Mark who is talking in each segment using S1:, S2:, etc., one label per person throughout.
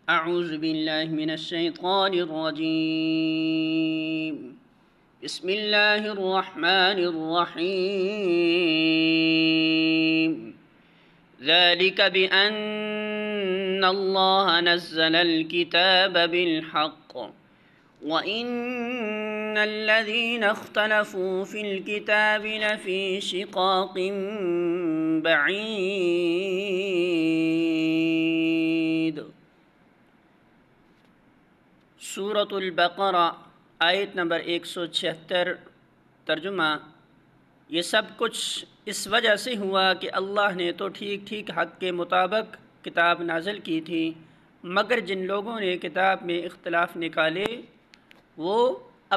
S1: اعوذ باللہ من الشیطان الرجیم بسم اللہ الرحمن الرحیم ذلك بأن الله نزل الكتاب بالحق وإن الذين اختلفوا في الكتاب لفي شقاق بعيد۔ سورۃ البقرہ آیت نمبر 176۔ ترجمہ: یہ سب کچھ اس وجہ سے ہوا کہ اللہ نے تو ٹھیک ٹھیک حق کے مطابق کتاب نازل کی تھی، مگر جن لوگوں نے کتاب میں اختلاف نکالے وہ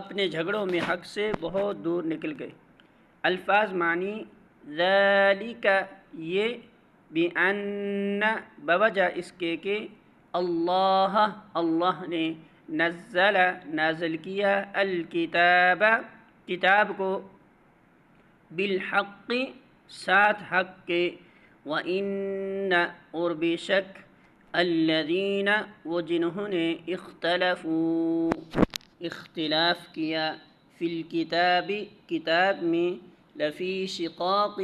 S1: اپنے جھگڑوں میں حق سے بہت دور نکل گئے۔ الفاظ معنی: ذالک یہ، بِأَنَّ بوجہ اس کے کہ اللہ نے نزل نازل کیا الکتاب کتاب کو بالحق ساتھ حق کے، وَإِنَّ اور بے شک الذین وہ جنہوں نے اختلاف کیا فی الکتاب کتاب میں، لفی شقاق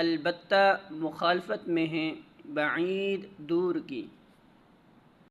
S1: البتہ مخالفت میں ہیں، بعید دور کی۔